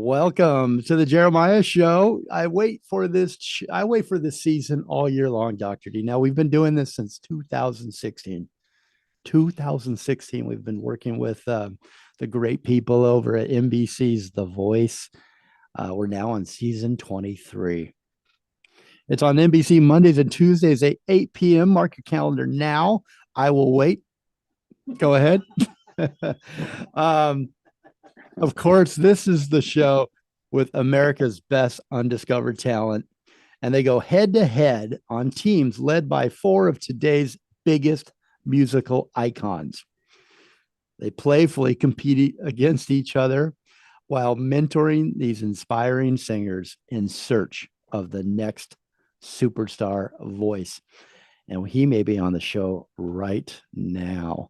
Welcome to the Jeremiah Show. I wait for this season all year long, Dr. D. Now, we've been doing this since 2016. 2016, we've been working with the great people over at NBC's The Voice. We're now on season 23. It's on NBC Mondays and Tuesdays at 8 p.m. Mark your calendar now. I will wait. Go ahead. um, Of course, this is the show with America's best undiscovered talent, and they go head to head on teams led by four of today's biggest musical icons. They playfully compete against each other while mentoring these inspiring singers in search of the next superstar voice. And he may be on the show right now.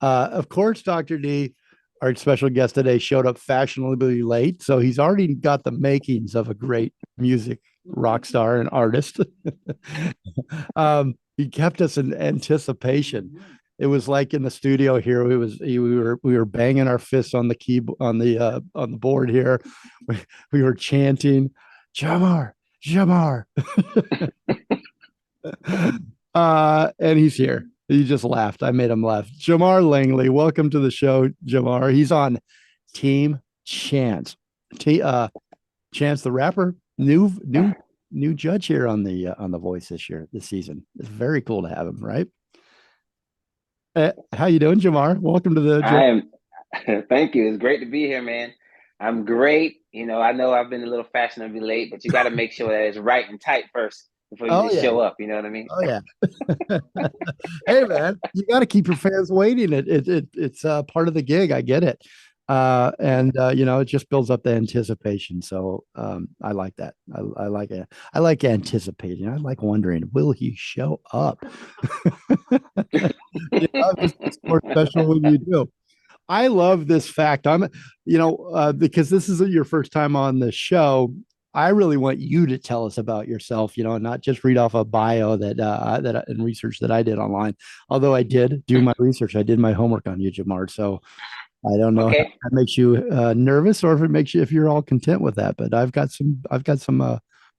Of course, Dr. D, our special guest today, showed up fashionably late, so he's already got the makings of a great music rock star and artist. He kept us in anticipation. It was like in the studio here. We were banging our fists on the key on the board here. We were chanting, Jamar, Jamar. And he's here. He just laughed. I made him laugh. Jamar Langley, welcome to the show, Jamar. He's on Team Chance. Chance the rapper, new judge here on the Voice this season. It's very cool to have him, right? How you doing, Jamar? Welcome to the. I am. Thank you. It's great to be here, man. I'm great. I know I've been a little fashionably late, but you got to make sure that it's right and tight first before you Oh just yeah, show up. You know what I mean? oh yeah. Hey man, you got to keep your fans waiting. It's part of the gig. I get it. And it just builds up the anticipation. So I like that. I like it. I like anticipating. I like wondering, will he show up? It's more special when you do. I love this fact. Because this is your first time on the show. I really want you to tell us about yourself, and not just read off a bio and research that I did online. Although I did do my research, I did my homework on you, Jamar. So I don't know if Okay. that makes you nervous or if you're all content with that. But I've got some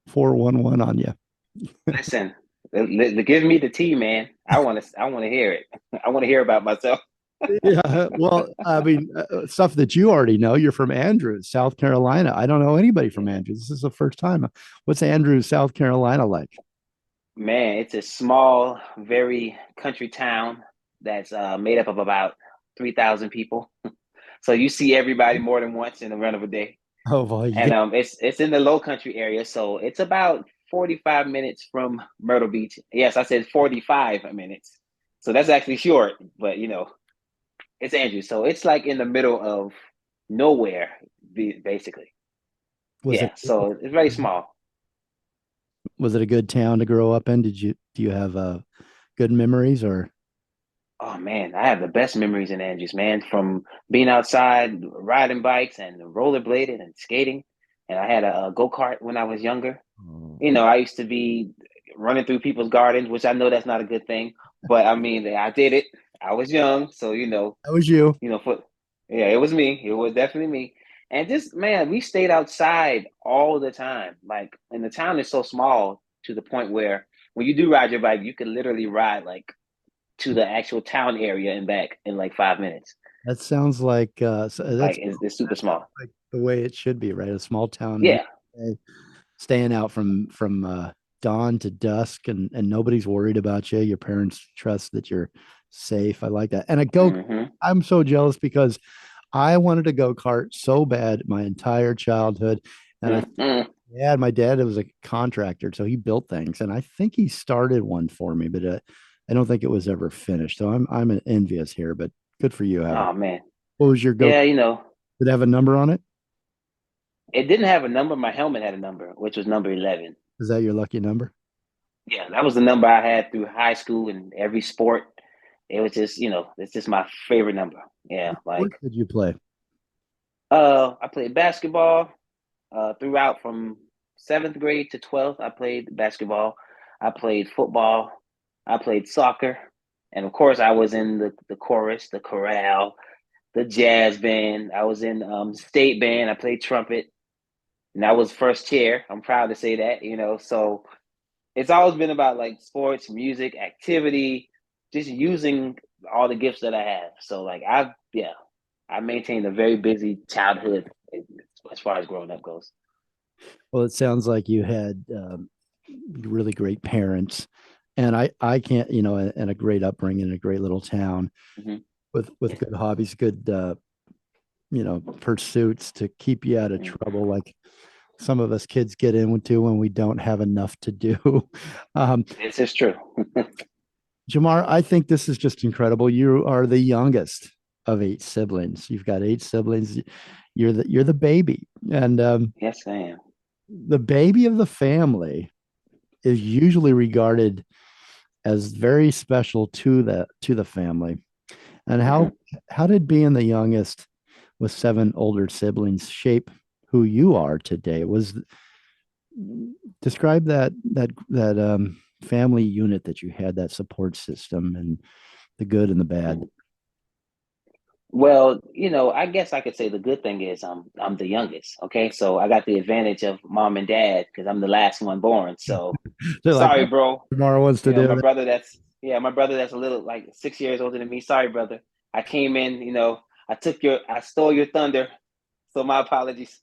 411 on you. Listen, give me the tea, man. I want to hear it. I want to hear about myself. Yeah, well, I mean, stuff that you already know. You're from Andrews, South Carolina. I don't know anybody from Andrews. This is the first time. What's Andrews, South Carolina like? Man, it's a small, very country town that's made up of about 3,000 people. So you see everybody more than once in the run of a day. Oh boy, And it's in the low country area, so it's about 45 minutes from Myrtle Beach. Yes, I said 45 minutes. So that's actually short, but it's Andrew. So it's like in the middle of nowhere, basically. was Yeah, it so it's very small. was it a good town to grow up in? Do you have good memories or? Oh man, I have the best memories in Andrews, man, from being outside riding bikes and rollerblading and skating. And I had a go-kart when I was younger. Oh, I used to be running through people's gardens, which I know that's not a good thing, but I mean, I did it. I was young, so that was you. for yeah, it was me. It was definitely me. And just man, we stayed outside all the time. Like, and the town is so small to the point where when you do ride your bike, you can literally ride like to the actual town area and back in like 5 minutes. That sounds like Like it's super small. like the way it should be, right? A small town, Yeah. staying out from dawn to dusk, and nobody's worried about you. Your parents trust that you're safe. I like that. And Hmm. I'm so jealous because I wanted a go kart so bad my entire childhood, and Hmm. my dad was a contractor, so he built things, and I think he started one for me, but I don't think it was ever finished. So I'm envious here, but good for you having. Oh man. What was your go? Yeah, Did it have a number on it? it didn't have a number. My helmet had a number, which was number 11. Is that your lucky number? Yeah, that was the number I had through high school and every sport. It was just, it's just my favorite number. Yeah, What like did you play? I played basketball throughout from seventh grade to 12th. I played basketball. I played football. I played soccer. And of course, I was in the chorus, the chorale, the jazz band. I was in state band. I played trumpet. and I was first chair. I'm proud to say that, you know. So it's always been about like sports, music, activity, just using all the gifts that I have. So like I maintained a very busy childhood as far as growing up goes. Well, it sounds like you had really great parents, and I can't, and a great upbringing in a great little town Mm-hmm. with good hobbies, good pursuits to keep you out of trouble, like some of us kids get into when we don't have enough to do. Um, This is true. Jamar, I think this is just incredible. You are the youngest of eight siblings. You've got eight siblings. You're the baby, and Yes, I am. the baby of the family is usually regarded as very special to the family. And Mm-hmm. how did being the youngest with seven older siblings shape who you are today? Was Describe that family unit that you had, that support system, and the good and the bad. Well, you know, I guess I could say the good thing is I'm the youngest. Okay, so I got the advantage of mom and dad because I'm the last one born. So They're like, sorry, what bro. tomorrow wants You to know, do that. my brother that's a little like 6 years older than me. Sorry, brother. I came in, you know, I stole your thunder. So my apologies,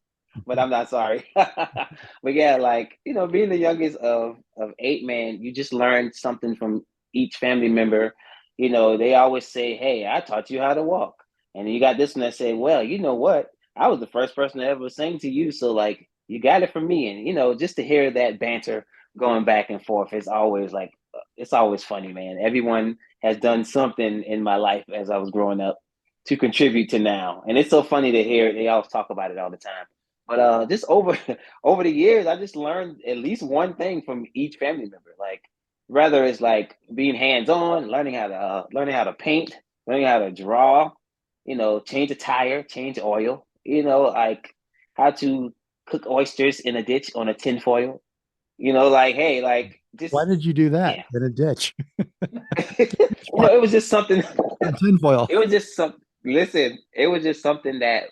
but I'm not sorry. But yeah, like, you know, being the youngest of eight, man, you just learn something from each family member. You know, they always say, "Hey, I taught you how to walk," and you got this one that say, "Well, you know what? I was the first person to ever sing to you, so like, you got it from me." And you know, just to hear that banter going back and forth, it's always funny, man. Everyone has done something in my life as I was growing up to contribute to now. And it's so funny to hear they always talk about it all the time. But just over over the years, I just learned at least one thing from each family member. Like whether it's like being hands on, learning how to paint, learning how to draw, you know, change a tire, change oil, you know, like how to cook oysters in a ditch on a tin foil. You know, like hey, like Why just did you do that yeah. in a ditch? Well, it was just something. Tinfoil. It was just some. Listen, it was just something that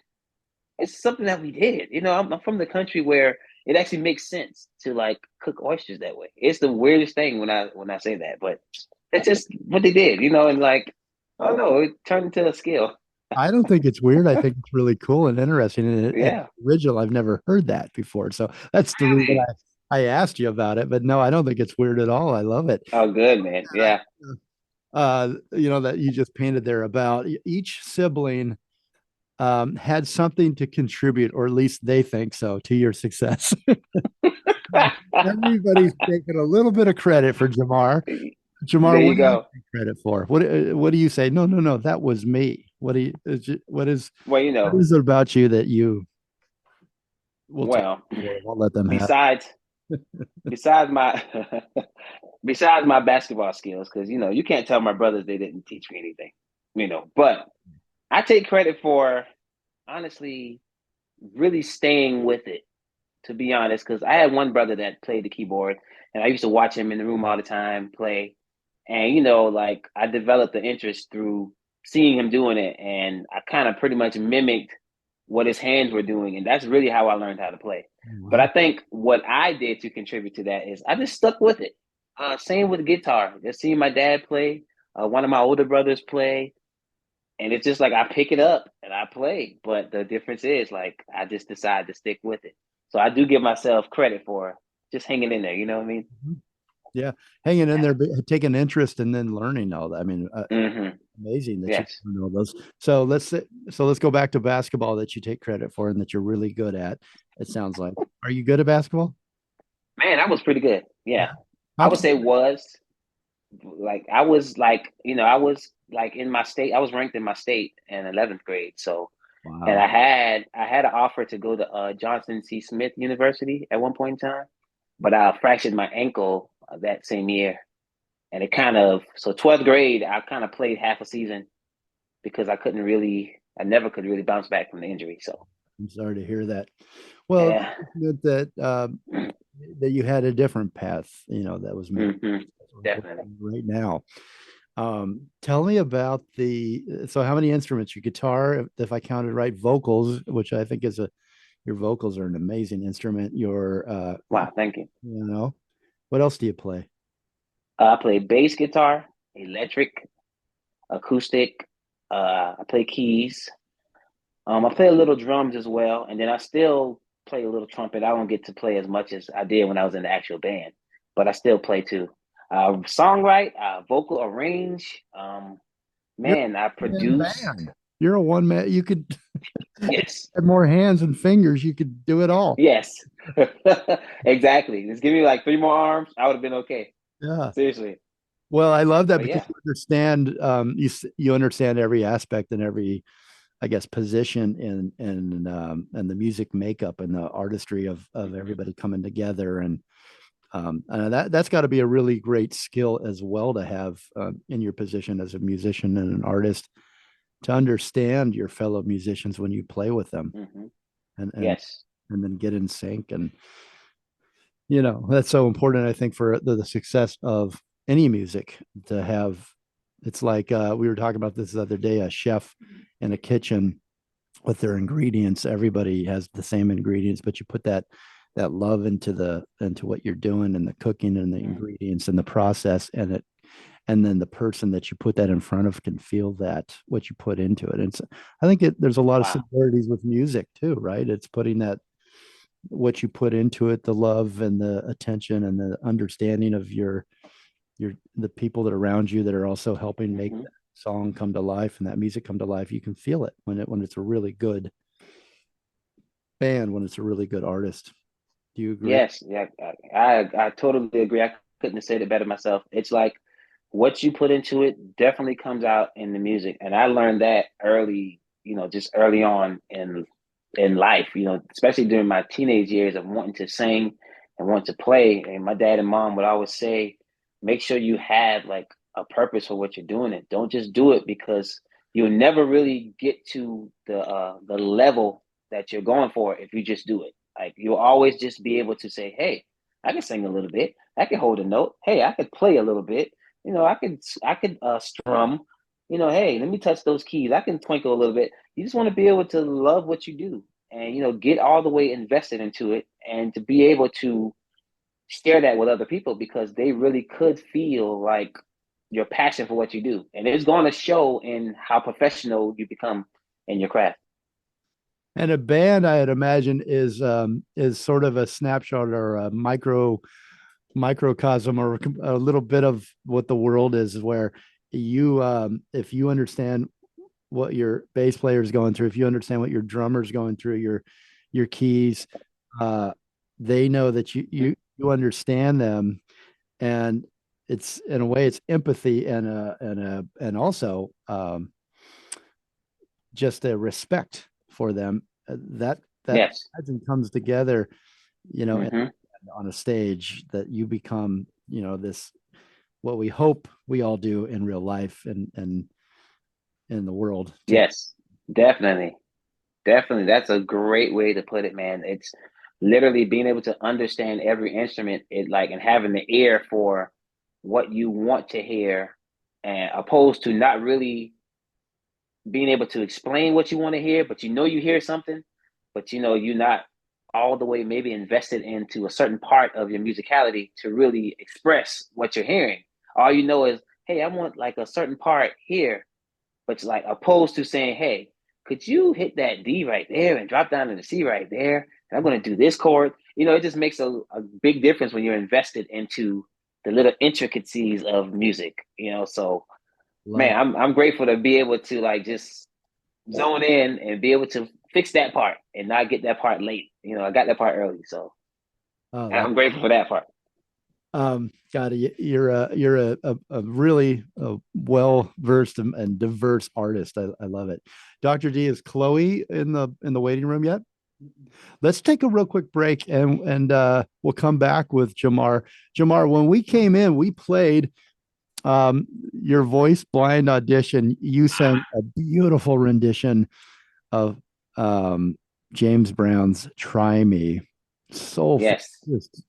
it's something that we did. You know, I'm from the country where it actually makes sense to like cook oysters that way. It's the weirdest thing when I say that, but that's just what they did. You know, and like I don't know, it turned into a skill. I don't think it's weird. I think it's really cool and interesting and Yeah. original. I've never heard that before. So that's the reason Really? I asked you about it. But no, I don't think it's weird at all. I love it. Oh, good man. Yeah. That you just painted there about each sibling had something to contribute, or at least they think so, to your success. Everybody's taking a little bit of credit for Jamar. There Jamar, you what do you go. take credit for? What do you say? No, no, no, that was me. Well, you what know, is it about you that you will take well, for? Won't let them have. besides besides my besides my basketball skills, because you know you can't tell my brothers they didn't teach me anything, you know. But I take credit for honestly really staying with it. To be honest, because I had one brother that played the keyboard, and I used to watch him in the room all the time play. And you know, like I developed the interest through seeing him doing it, and I kind of pretty much mimicked what his hands were doing, and that's really how I learned how to play. But I Wow. think what I did to contribute to that is I just stuck with it. Same with guitar. Just seeing my dad play, one of my older brothers play, and it's just like I pick it up and I play. But the difference is like I just decide to stick with it. So I do give myself credit for just hanging in there. You know what I mean? Yeah, hanging in there, taking interest, and then learning all that. I mean, Mm-hmm. amazing that you Yes. know those. So let's go back to basketball that you take credit for and that you're really good at. It sounds like. Are you good at basketball? Man, I was pretty good. Yeah. I How would say was like I was like, you know, I was like in my state, I was ranked in my state in 11th grade. So and Wow. I had an offer to go to Johnson C. Smith University at one point in time, but I fractured my ankle that same year. And it kind of so 12th grade, I kind of played half a season because I never could really bounce back from the injury. So I'm sorry to hear that. Well, it's yeah. fortunate that you had a different path, that was meant Hmm. for Definitely. you right now. Tell me about so how many instruments? Your guitar, if I counted right, vocals, which I think is a your vocals are an amazing instrument. Your Wow, thank you. you know, what else do you play? I play bass guitar, electric, acoustic. I play keys. I play a little drums as well, and then I still play a little trumpet. I don't get to play as much as I did when I was in the actual band, but I still play too. Songwrite, vocal arrange. You're Man, I a one-man produce. band. You're a one man. You could Yes, have more hands and fingers. You could do it all. yes, exactly. Just give me like three more arms, I would have been okay. Yeah. Seriously, Well, I love that but because yeah. you understand you understand every aspect and every I guess position in the music makeup and the artistry of Mhm. everybody coming together and that's got to be a really great skill as well to have in your position as a musician and an artist to understand your fellow musicians when you play with them Mhm. and and Yes. and then get in sync and that's so important I think for the success of any music to have it's like we were talking about this the other day a chef in a kitchen with their ingredients everybody has the same ingredients but you put that love into what you're doing and the cooking and the Mm. ingredients and the process and then the person that you put that in front of can feel that what you put into it and so I think there's a lot of Wow. similarities with music too right it's putting that what you put into it the love and the attention and the understanding of your the people that are around you that are also helping make Mhm. that song come to life and that music come to life you can feel it when it's a really good band when it's a really good artist do you agree Yes, yeah, I totally agree. I couldn't have said it better myself. It's like what you put into it definitely comes out in the music, and I learned that early, just early on in life, especially during my teenage years of wanting to sing and want to play. And my dad and mom would always say, make sure you have like a purpose for what you're doing. It don't just do it because you'll never really get to the level that you're going for if you just do it. Like you'll always just be able to say, "Hey, I can sing a little bit. I can hold a note. Hey, I could play a little bit. I could strum. Hey, let me touch those keys. I can twinkle a little bit." You just want to be able to love what you do and get all the way invested into it and to be able to share that with other people because they really could feel like your passion for what you do. And it's going to show in how professional you become in your craft. and a band I'd imagine is sort of a snapshot or a microcosm or a little bit of what the world is where you if you understand what your bass player is going through if you understand what your drummer's going through your keys uh they know that you understand them and it's in a way it's empathy and also just a respect for them that Yes. comes together and Hmm. on a stage that you become this what we hope we all do in real life and in the world to Yes, definitely. Definitely. That's a great way to put it, man. It's literally being able to understand every instrument, and having the ear for what you want to hear, and opposed to not really being able to explain what you want to hear, but you hear something, but you're not all the way maybe invested into a certain part of your musicality to really express what you're hearing. All you know is, hey, I want like a certain part here, but it's like opposed to saying, hey, could you hit that D right there and drop down to the C right there? And I'm going to do this chord. It just makes a big difference when you're invested into the little intricacies of music. So love man, I'm grateful to be able to like just zone in and be able to fix that part and not get that part late. I got that part early, so oh that I'm grateful for that part. God, you're a really well versed and diverse artist. I love it. Dr. D, is Chloe in the waiting room yet? Let's take a real quick break and we'll come back with Jamar. Jamar, when we came in, we played your voice blind audition. You sang a beautiful rendition of James Brown's "Try Me." Soulful, Yes.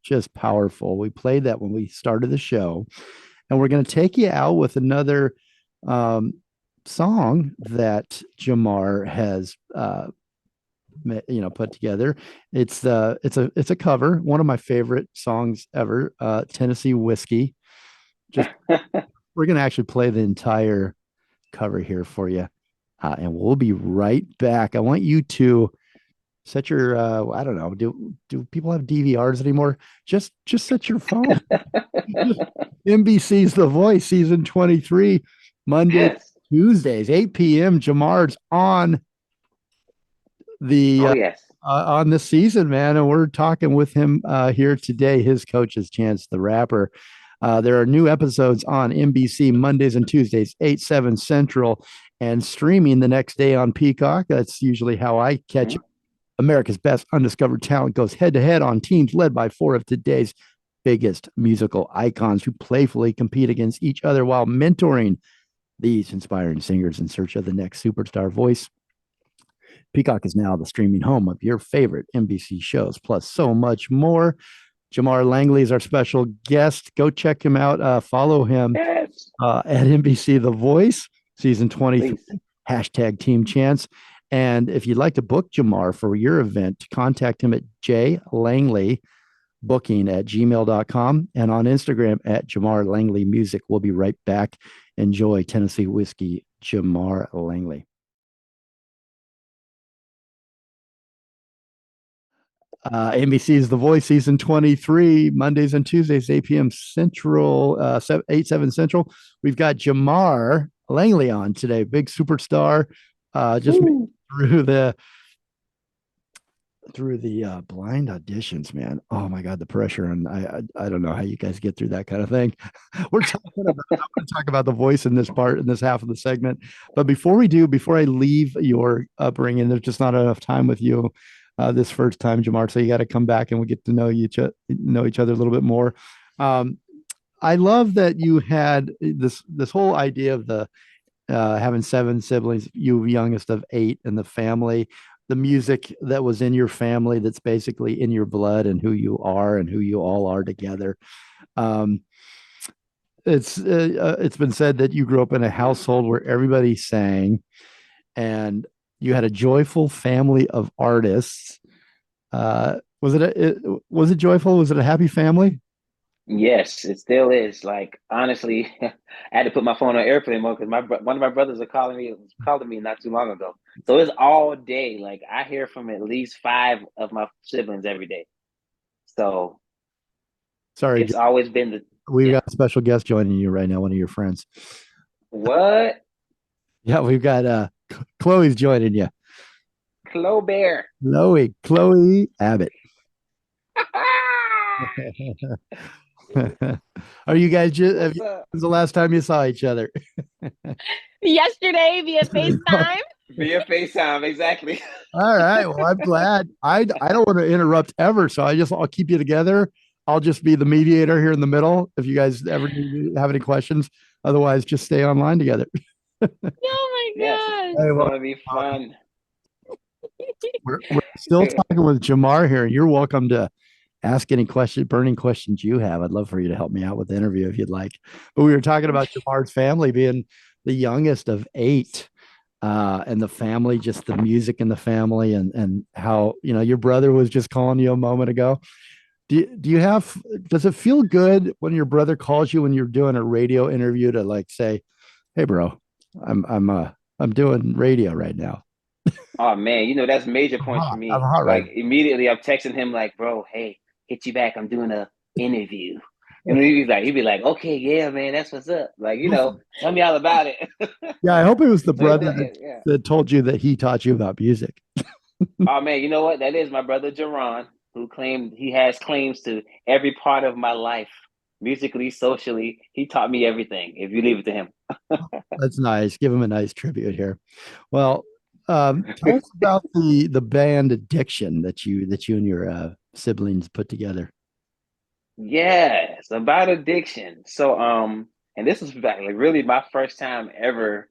just powerful. We played that when we started the show, and we're going to take you out with another um, song that Jamar has put together. It's a cover, one of my favorite songs ever, Tennessee Whiskey. Just we're gonna actually play the entire cover here for you, and we'll be right back. I want you to set your I don't know, do people have DVRs anymore? Just set your phone. NBC's The Voice season 23, Monday, Yes. Tuesdays, 8 p.m. Jamar's the Oh yes. on this season, man, and we're talking with him here today. His coach is Chance the Rapper. There are new episodes on NBC Mondays and Tuesdays, 8/7 Central, and streaming the next day on Peacock. That's usually how I catch it. America's Best Undiscovered Talent goes head to head on teams led by four of today's biggest musical icons who playfully compete against each other while mentoring these inspiring singers in search of the next superstar voice. Peacock is now the streaming home of your favorite NBC shows, plus so much more. Jamar Langley is our special guest. Go check him out. Follow him Yes. at NBC The Voice, season 23, Please. hashtag Team Chance. And if you'd like to book Jamar for your event, contact him at jlangley.booking@gmail.com and on Instagram at Jamar Langley Music. We'll be right back. Enjoy Tennessee Whiskey, Jamar Langley. NBC's The Voice season 23, Mondays and Tuesdays, 8 p.m. Central, 8/7 Central. We've got Jamar Langley on today, big superstar. Just through the blind auditions, man. Oh my God, the pressure. And I don't know how you guys get through that kind of thing. I'm going to talk about the voice in this part, in this half of the segment. But before I leave your upbringing, there's just not enough time with you this first time, Jamar. So you got to come back and we get to know each other a little bit more. I love that you had this whole idea of the having seven siblings, you youngest of eight in the family, the music that was in your family that's basically in your blood and who you are and who you all are together. It's been said that you grew up in a household where everybody sang and you had a joyful family of artists. Was it joyful? Was it a happy family? Yes, it still is. Like honestly, I had to put my phone on airplane mode because one of my brothers are calling me not too long ago. So it's all day. Like I hear from at least five of my siblings every day. So Sorry, it's always been we've got a special guest joining you right now, one of your friends. What? Yeah, we've got Chloe's joining you. Bear. Chloe Abbott. Are you guys when's the last time you saw each other? Yesterday via FaceTime. Via FaceTime, exactly. All right. Well, I'm glad. I don't want to interrupt ever, so I'll keep you together. I'll just be the mediator here in the middle if you guys ever have any questions. Otherwise, just stay online together. Oh my gosh. Yes, it's gonna be fun. We're still talking with Jamar here. You're welcome to ask any burning questions you have. I'd love for you to help me out with the interview if you'd like. But we were talking about Jamar's family being the youngest of eight, and the family, just the music in the family, and how your brother was just calling you a moment ago. Does it feel good when your brother calls you when you're doing a radio interview to like say, "Hey, bro, I'm doing radio right now"? Oh man, that's major points for me. I'm hot like right immediately I'm texting him like, bro, hey, hit you back. I'm doing a interview. And he'd be like, okay, yeah, man, that's what's up. Like, tell me all about it. Yeah, I hope it was the So brother yeah. that told you that he taught you about music. Oh man, you know what? That is my brother Jaron, who claimed he has claims to every part of my life, musically, socially. He taught me everything. If you leave it to him. That's nice. Give him a nice tribute here. Well, tell us about the band Addiction that you and your siblings put together. Yeah, it's about addiction. So, and this was like really my first time ever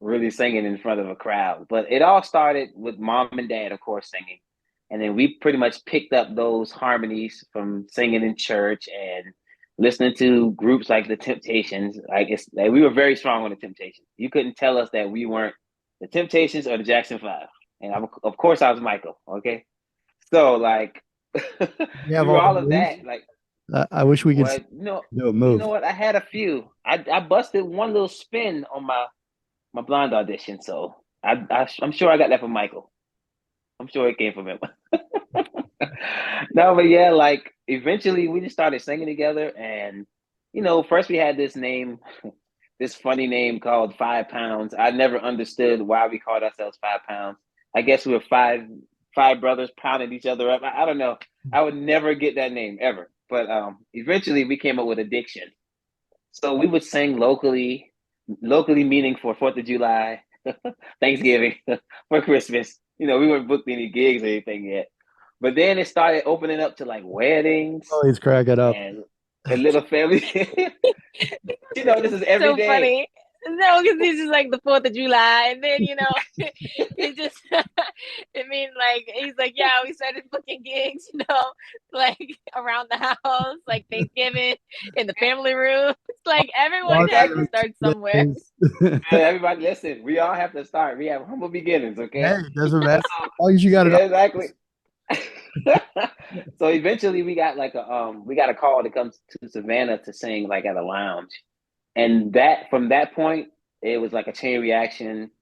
really singing in front of a crowd. But it all started with mom and dad, of course, singing. And then we pretty much picked up those harmonies from singing in church and listening to groups like the Temptations. We were very strong on the Temptations. You couldn't tell us that we weren't the Temptations or the Jackson 5. and of course I was Michael. Okay, so like You have through all the all of moves. that, like I wish we could what no, do a you move. know what? I had a few. I busted one little spin on my blonde audition, so I'm sure I got that from Michael. I'm sure it came from him. No, but yeah, like eventually we just started singing together, and first we had this name, this funny name called 5 Pounds. I never understood why we called ourselves 5 pounds. I guess we were five brothers pounding each other up. I don't know. I would never get that name ever. But eventually we came up with Addiction. So we would sing locally meaning for 4th of July, Thanksgiving, for Christmas. We weren't booked any gigs or anything yet. But then it started opening up to like weddings Always crack it up. and a little family. This is every So day. funny. No, because this is like the 4th of July, and then it just it means like he's like, yeah, we started booking gigs, like around the house, like Thanksgiving in the family room. It's like everyone has to start somewhere. Hey, everybody, listen. We all have to start. We have humble beginnings, okay? Hey, it doesn't matter. As long as you got it. Yeah, exactly. So eventually we got like we got a call to come to Savannah to sing like at a lounge. And from that point, it was like a chain reaction.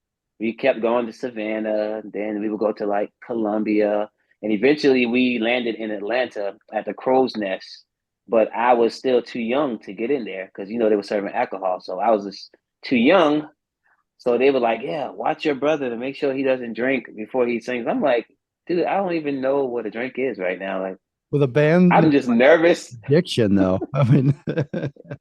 We kept going to Savannah, then we would go to like Columbia, and eventually we landed in Atlanta at the Crow's Nest. But I was still too young to get in there because they were serving alcohol, so I was just too young. So they were like, "Yeah, watch your brother to make sure he doesn't drink before he sings." I'm like, "Dude, I don't even know what a drink is right now. Like, With a band, I'm just nervous." Addiction, though. I mean,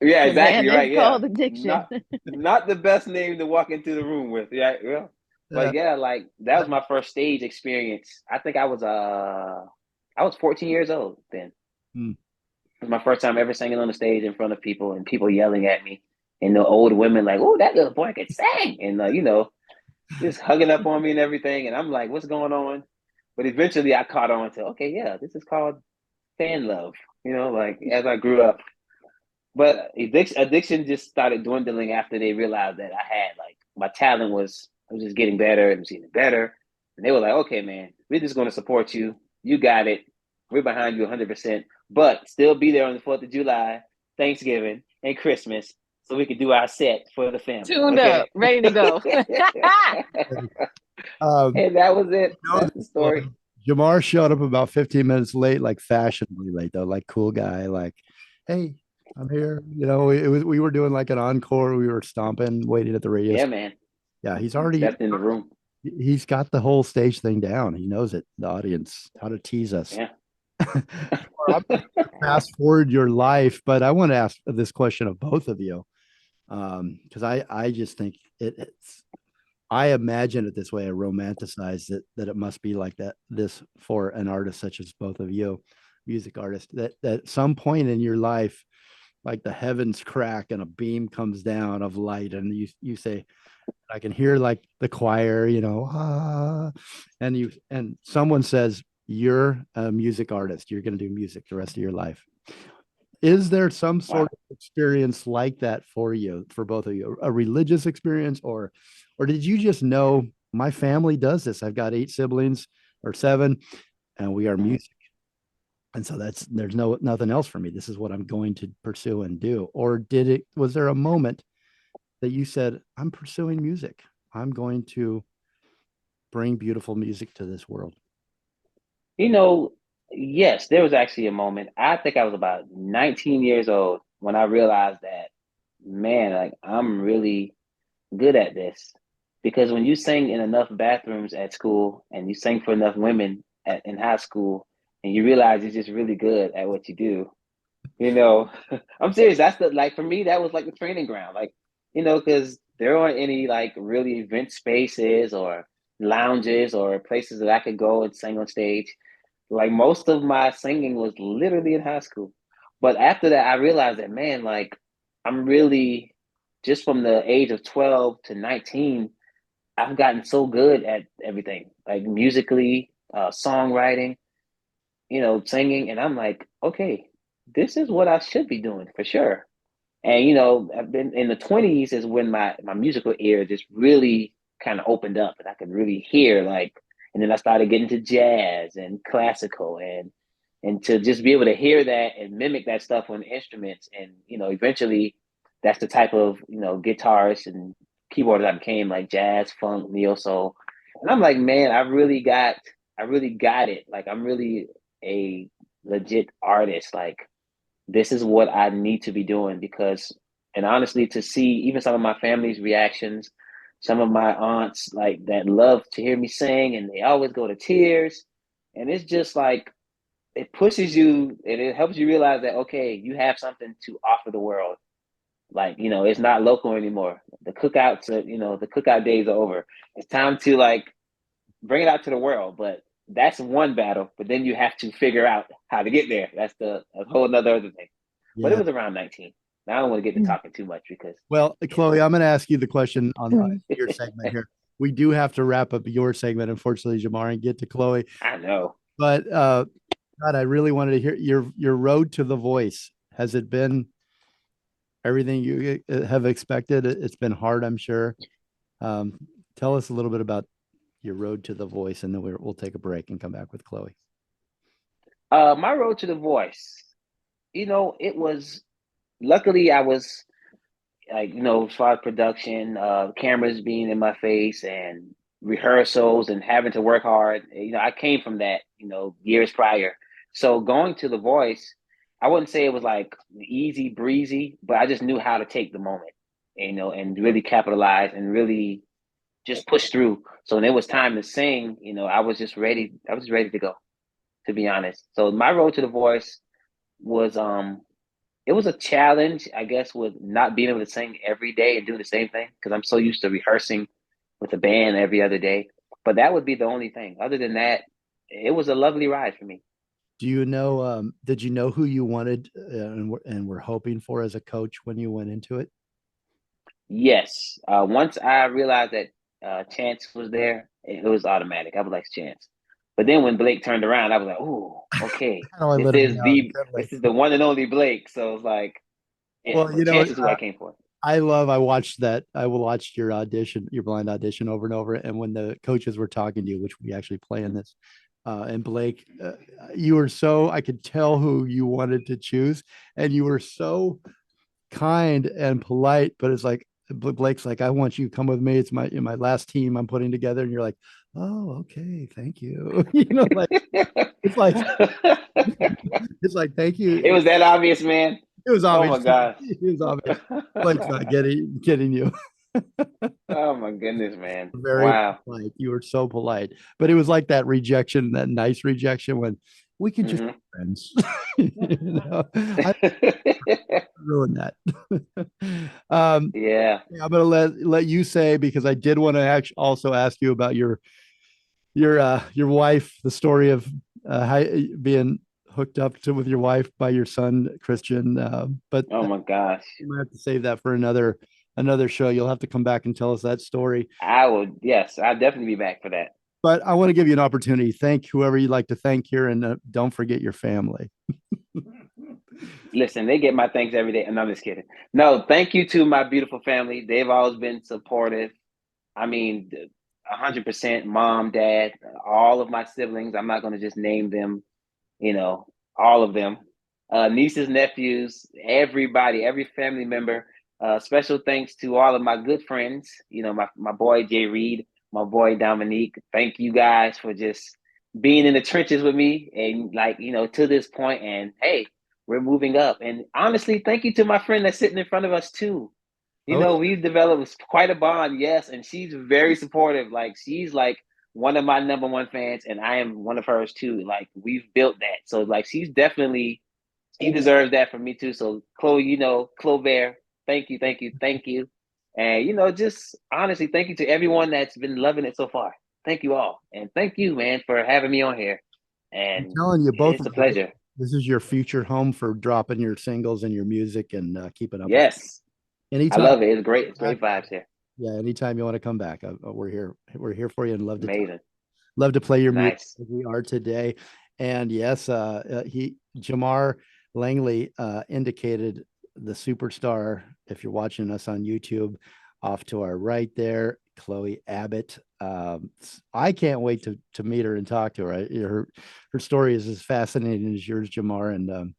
Yeah, The exactly band right. is Yeah, called Addiction. not the best name to walk into the room with. Yeah, yeah. But yeah, like that was my first stage experience. I think I was 14 years old then. Hmm. It was my first time ever singing on the stage in front of people and people yelling at me, and the old women like, "Oh, that little boy can sing," and just hugging up on me and everything. And I'm like, "What's going on?" But eventually, I caught on to, okay, yeah, this is called fan love. Like as I grew up. But addiction just started dwindling after they realized that I had like my talent was just getting better and was getting better. And they were like, okay, man, we're just going to support you. You got it. We're behind you 100%. But still be there on the 4th of July, Thanksgiving, and Christmas so we could do our set for the family. Tuned up, ready to go. And that was it. That's the story. Jamar showed up about 15 minutes late, like fashionably late, though, like cool guy, like, hey, I'm here. We were doing like an encore. We were stomping, waiting at the radio. Yeah, man. Yeah, he's already Stepped in the room. He's got the whole stage thing down. He knows it. The audience, how to tease us. Yeah. Fast forward your life, but I want to ask this question of both of you, because I just think it's. I imagine it this way. I romanticize it that it must be like that. This for an artist such as both of you, music artists, that at some point in your life, like the heavens crack and a beam comes down of light, and you say, I can hear like the choir, and someone says, you're a music artist. You're going to do music the rest of your life. Is there some sort of experience like that for you, for both of you, a religious experience, or did you just know my family does this? I've got 8 siblings or 7, and we are music. And so there's nothing else for me. This is what I'm going to pursue and do. Or was there a moment that you said, I'm pursuing music. I'm going to bring beautiful music to this world? Yes, there was actually a moment. I think I was about 19 years old when I realized that, man, like I'm really good at this. Because when you sing in enough bathrooms at school and you sing for enough women in high school, and you realize you're just really good at what you do, I'm serious. That's for me, that was like the training ground. Like, because there aren't any like really event spaces or lounges or places that I could go and sing on stage. Like most of my singing was literally in high school. But after that, I realized that, man, like I'm really just from the age of 12 to 19, I've gotten so good at everything, like musically, songwriting, singing. And I'm like, okay, this is what I should be doing for sure. And, I've been in the 20s is when my musical ear just really kind of opened up and I could really hear And then I started getting to jazz and classical, and to just be able to hear that and mimic that stuff on instruments. And, eventually that's the type of, guitarist and keyboardist I became, like jazz, funk, neo soul. And I'm like, man, I really got it. Like, I'm really a legit artist. Like, this is what I need to be doing and honestly, to see even some of my family's reactions, some of my aunts like that love to hear me sing, and they always go to tears. And it's just like, it pushes you and it helps you realize that, okay, you have something to offer the world. Like, it's not local anymore. The cookout days are over. It's time to like bring it out to the world. But that's one battle. But then you have to figure out how to get there. That's a whole nother other thing. Yeah. But it was around 19. Now I don't want to get to talking too much because. Well, Chloe, I'm going to ask you the question on your segment here. We do have to wrap up your segment, unfortunately, Jamar, and get to Chloe. I know. But God, I really wanted to hear your road to The Voice. Has it been everything you have expected? It's been hard, I'm sure. Tell us a little bit about your road to The Voice, and then we'll take a break and come back with Chloe. My road to The Voice, it was, luckily I was like, as far as production, cameras being in my face and rehearsals and having to work hard. I came from that, years prior. So going to The Voice, I wouldn't say it was like easy breezy, but I just knew how to take the moment, and really capitalize and really just push through. So when it was time to sing, I was just ready. I was ready to go, to be honest. So my road to The Voice was, it was a challenge, I guess, with not being able to sing every day and do the same thing, because I'm so used to rehearsing with a band every other day. But that would be the only thing. Other than that, it was a lovely ride for me. Do you know, did you know who you wanted and were hoping for as a coach when you went into it? Yes. Once I realized that Chance was there, it was automatic. I was like, Chance. But then when Blake turned around, I was like, "Oh, okay, this is the one and only Blake." So it's like, well, Chance is who I came for. I watched that. I watched your audition, your blind audition, over and over. And when the coaches were talking to you, which we actually play in this, and Blake, you were I could tell who you wanted to choose, and you were so kind and polite. But it's like, Blake's like, "I want you to come with me. It's my last team I'm putting together." And you're like, "Oh, okay, thank you." Like it's like, thank you. It was that obvious, man. It was obvious. Oh my gosh. It was obvious. Blake's not getting you. Oh my goodness, man. Wow. Polite. You were so polite. But it was like that rejection, that nice rejection when we could just be friends. I ruin that. Yeah. I'm gonna let you say, because I did want to also ask you about your wife, the story of how being hooked up with your wife by your son Christian. But oh my gosh, you might have to save that for another show. You'll have to come back and tell us that story. I will. Yes, I'll definitely be back for that. But I want to give you an opportunity. Thank whoever you'd like to thank here, and don't forget your family. Listen, they get my thanks every day, and I'm just kidding. No, thank you to my beautiful family. They've always been supportive. I mean, 100%. Mom, dad, all of my siblings. I'm not going to just name them. All of them. Nieces, nephews, everybody, every family member. Special thanks to all of my good friends. My boy Jay Reed, my boy Dominique. Thank you guys for just being in the trenches with me, and to this point. And hey, we're moving up. And honestly, thank you to my friend that's sitting in front of us too. We've developed quite a bond. Yes, and she's very supportive. Like, she's like one of my number one fans, and I am one of hers too. Like, we've built that. So like, she deserves that from me too. So Chloe, Chloe Bear, thank you. And just honestly, thank you to everyone that's been loving it so far. Thank you all. And thank you, man, for having me on here. And I'm telling you, both, it's a pleasure. This is your future home for dropping your singles and your music and keeping up. Yes. Anytime. I love it. It's great. It's great vibes here. Yeah. Anytime you want to come back, we're here. We're here for you, and love to play your music as we are today. And yes, Jamar Langley indicated the superstar. If you're watching us on YouTube, off to our right there, Chloe Abbott. I can't wait to meet her and talk to her. Her story is as fascinating as yours, Jamar. And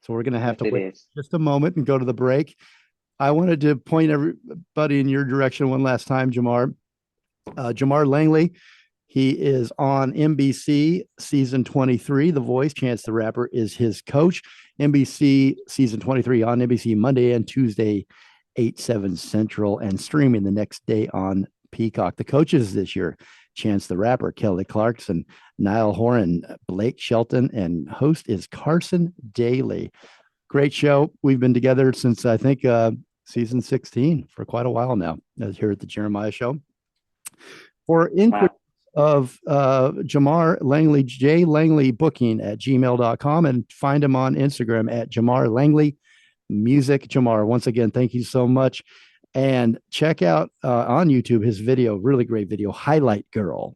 so we're going to have to wait just a moment and go to the break. I wanted to point everybody in your direction one last time, Jamar. Jamar Langley, he is on NBC season 23. The Voice, Chance the Rapper, is his coach. NBC season 23 on NBC Monday and Tuesday, 8/7 Central, and streaming the next day on Peacock. The coaches this year: Chance the Rapper, Kelly Clarkson, Niall, Horan, Blake Shelton, and host is Carson, Daly. Great show. We've been together since I think season 16 for quite a while now here at the Jeremiah Show. For inquiries of Jamar Langley, jlangley@gmail.com, and find him on Instagram at Jamar Langley Music. Jamar, once again, thank you so much. And check out on YouTube his video, really great video, Highlight Girl.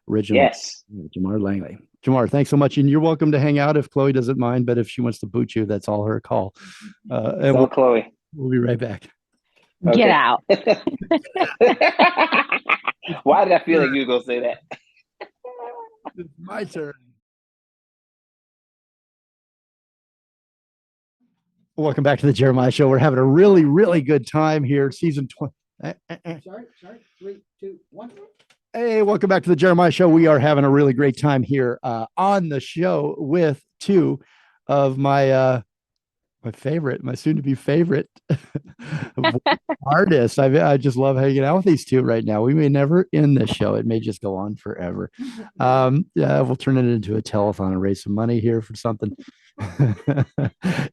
Original. Yes. Jamar Langley. Jamar, thanks so much. And you're welcome to hang out if Chloe doesn't mind, but if she wants to boot you, that's all her call. And Chloe. We'll be right back. Okay. Get out. Why did I feel like you were going to say that? It's my turn. Welcome back to the Jeremiah Show. We're having a really, really good time here. Season 20. Sorry. 3, 2, 1. Hey, welcome back to the Jeremiah Show. We are having a really great time here on the show with two of my soon-to-be favorite artists. I just love hanging out with these two right now. We may never end this show. It may just go on forever. We'll turn it into a telethon and raise some money here for something.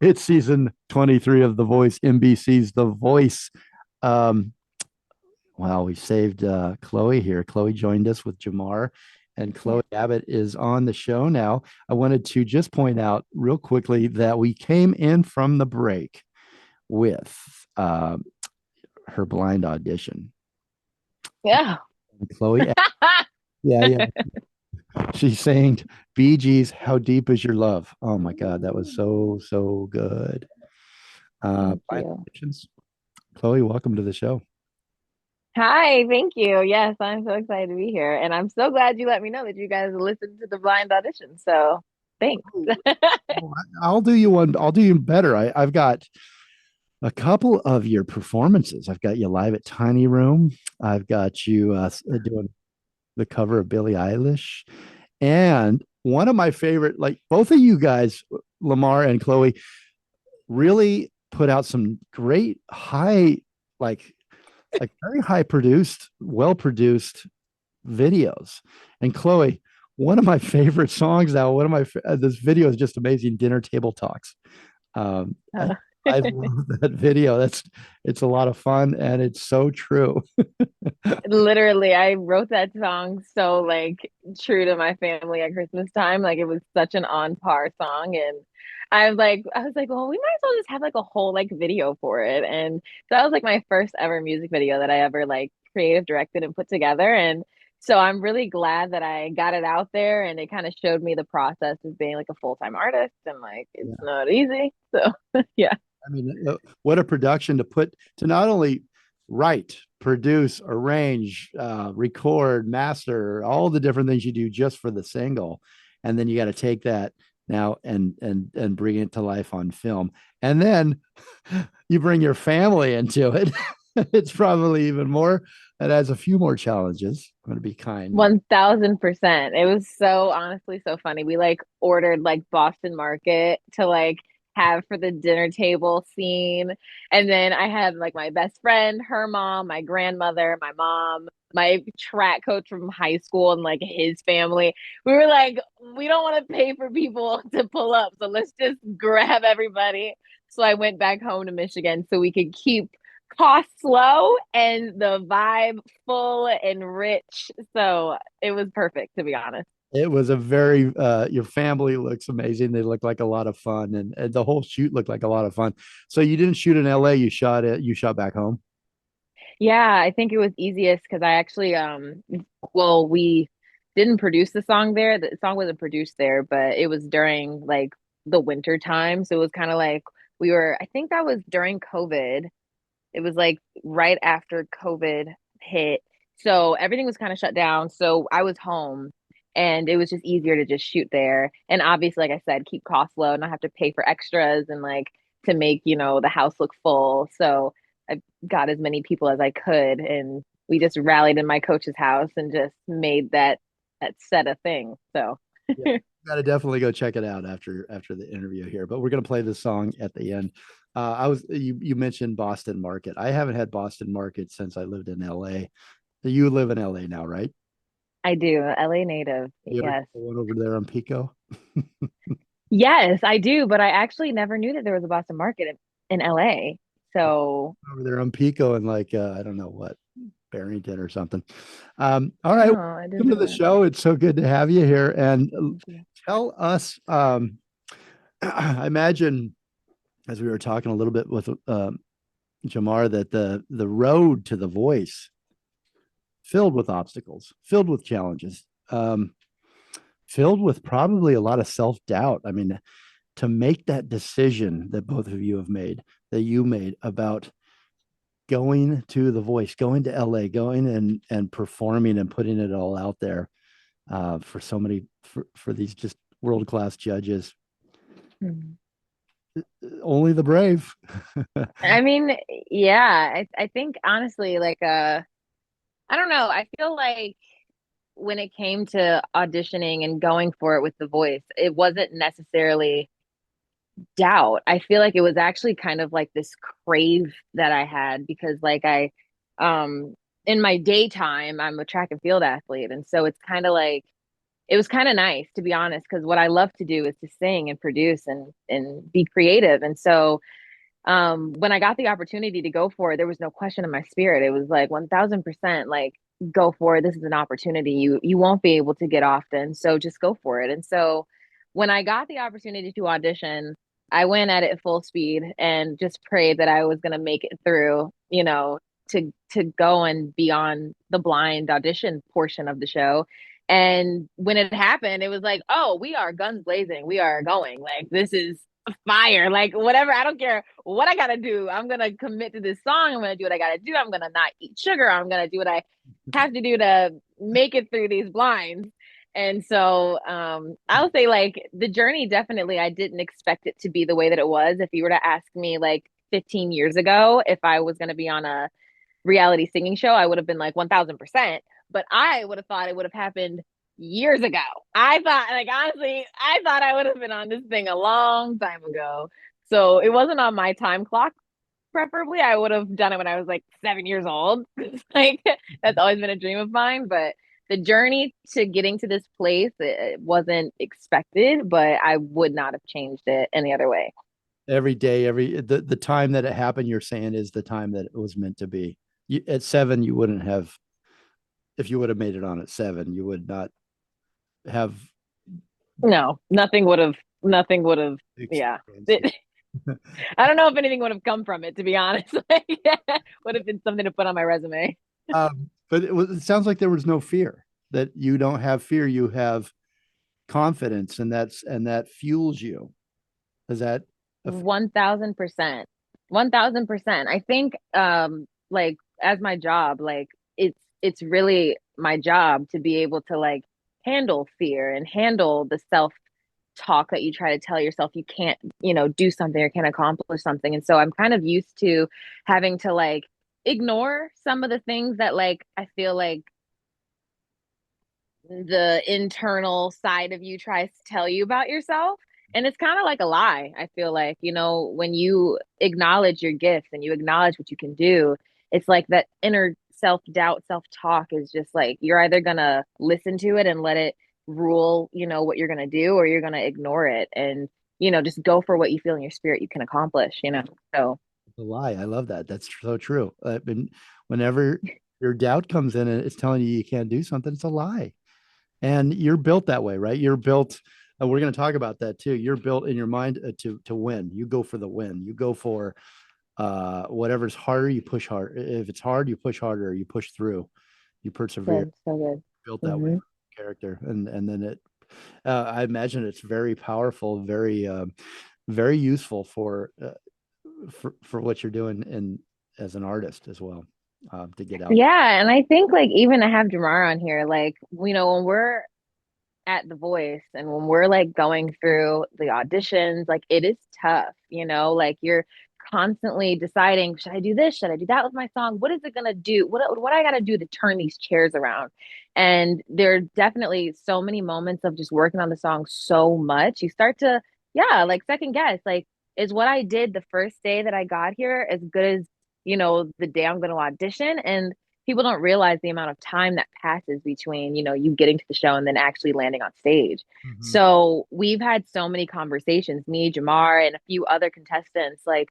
It's season 23 of The Voice, NBC's The Voice. Wow, we saved Chloe here. Chloe joined us with Jamar, and Chloe Abbott is on the show now. I wanted to just point out real quickly that we came in from the break with her blind audition. Yeah. And Chloe, yeah. She sang Bee Gees, How Deep Is Your Love? Oh my God, that was so good. Chloe, welcome to the show. Hi, thank you. Yes, I'm so excited to be here. And I'm so glad you let me know that you guys listened to the blind audition. So thanks. I'll do you one. I'll do you better. I've got a couple of your performances. I've got you live at Tiny Room. I've got you doing the cover of Billie Eilish. And one of my favorite, like both of you guys, Lamar and Chloe, really put out some great high, like very high produced, well produced videos. And Chloe, one of my favorite songs now, this video is just amazing. Dinner Table Talks. I love that video. It's a lot of fun and it's so true. Literally, I wrote that song so like true to my family at Christmas time. Like it was such an on par song, and I was like, well, we might as well just have like a whole like video for it. And so that was like my first ever music video that I ever like creative directed and put together. And so I'm really glad that I got it out there, and it kind of showed me the process of being like a full-time artist, and like it's not easy. So yeah. I mean, what a production to not only write, produce, arrange, record, master, all the different things you do just for the single. And then you got to take that now and bring it to life on film. And then you bring your family into it. It's probably even more. It adds a few more challenges. I'm going to be kind. 1000%. It was so honestly so funny. We like ordered like Boston Market to like have for the dinner table scene. And then I had like my best friend, her mom, my grandmother, my mom, my track coach from high school, and like his family. We were like, we don't want to pay for people to pull up, so let's just grab everybody. So I went back home to Michigan so we could keep costs low and the vibe full and rich. So it was perfect, to be honest. It was a very, your family looks amazing. They look like a lot of fun, and the whole shoot looked like a lot of fun. So you didn't shoot in LA, you shot back home. Yeah, I think it was easiest because I actually, well, we didn't produce the song there. The song wasn't produced there, but it was during like the winter time. So it was kind of like I think that was during COVID. It was like right after COVID hit. So everything was kind of shut down. So I was home and it was just easier to just shoot there. And obviously, like I said, keep costs low, not have to pay for extras and like to make, the house look full. So I got as many people as I could and we just rallied in my coach's house and just made that set a thing. So Yeah, got to definitely go check it out after the interview here. But we're gonna play this song at the end. You mentioned Boston Market. I haven't had Boston Market since I lived in LA. You live in LA now, right? I do. LA native. You ever Yes. go one over there on Pico? Yes, I do, but I actually never knew that there was a Boston Market in LA. So, Over there on Pico and like I don't know what, Barrington or something. All right, no, I didn't welcome to know the that. show. It's so good to have you here. And Thank you. tell us, I imagine as we were talking a little bit with Jamar, that the road to the voice filled with obstacles, filled with challenges, filled with probably a lot of self-doubt. I mean, to make that decision that both of you have made, that you made about going to the voice, going to LA, going and performing and putting it all out there for so many, for these just world-class judges. Mhm. Only the brave. I mean, yeah, I think honestly, like, I don't know. I feel like when it came to auditioning and going for it with the voice, it wasn't necessarily doubt. I feel like it was actually kind of like this crave that I had because like um in my daytime I'm a track and field athlete and so it's kind of like it was kind of nice to be honest because what I love to do is to sing and produce and be creative and so when I got the opportunity to go for it there was no question in my spirit. It was like 1000% like go for it. This is an opportunity you won't be able to get often, so just go for it. And so when I got the opportunity to audition, I went at it full speed and just prayed that I was going to make it through, to go and be on the blind audition portion of the show. And when it happened, it was like, oh, we are guns blazing. We are going. Like, this is fire. Like, whatever. I don't care what I got to do. I'm going to commit to this song. I'm going to do what I got to do. I'm going to not eat sugar. I'm going to do what I have to do to make it through these blinds. And so I'll say like the journey definitely I didn't expect it to be the way that it was. If you were to ask me like 15 years ago if I was going to be on a reality singing show, I would have been like 1000%. But I would have thought it would have happened years ago. I thought, like, honestly, I thought I would have been on this thing a long time ago. So it wasn't on my time clock. Preferably, I would have done it when I was like 7 years old. Like, that's always been a dream of mine. But the journey to getting to this place, it wasn't expected, but I would not have changed it any other way. Every day, the time that it happened, you're saying is the time that it was meant to be. At 7, you wouldn't have, if you would have made it on at 7, you would not have No, nothing would have, yeah. I don't know if anything would have come from it, to be honest. Would have been something to put on my resume. But it sounds like there was no fear, that you don't have fear, you have confidence, and that fuels you. Is that 1000%. 1000%. I think like as my job, like it's really my job to be able to like handle fear and handle the self talk that you try to tell yourself you can't, do something or can't accomplish something. And so I'm kind of used to having to like ignore some of the things that like I feel like the internal side of you tries to tell you about yourself. And it's kind of like a lie. I feel like, when you acknowledge your gifts and you acknowledge what you can do, it's like that inner self doubt, self talk is just like you're either going to listen to it and let it rule, what you're going to do, or you're going to ignore it and, just go for what you feel in your spirit you can accomplish. So a lie? I love that. That's so true. Whenever your doubt comes in and it's telling you can't do something, it's a lie. And you're built that way, right? You're built. We're going to talk about that too. You're built in your mind to win. You go for the win. You go for whatever's harder. You push hard. If it's hard, you push harder. You push through. You persevere. good. So good. Built that way character, and then it. I imagine it's very powerful, very useful for what you're doing as an artist as well. to get out. Yeah, and I think like even to have Jamar on here, like when we're at The Voice and when we're like going through the auditions, like it is tough, like you're constantly deciding, should I do this? Should I do that with my song? What is it gonna do? What I gotta do to turn these chairs around? And there are definitely so many moments of just working on the song so much. You start to, yeah, like second guess, like, is what I did the first day that I got here as good as, the day I'm gonna audition? And people don't realize the amount of time that passes between, you getting to the show and then actually landing on stage. Mhm. So we've had so many conversations, me, Jamar, and a few other contestants, like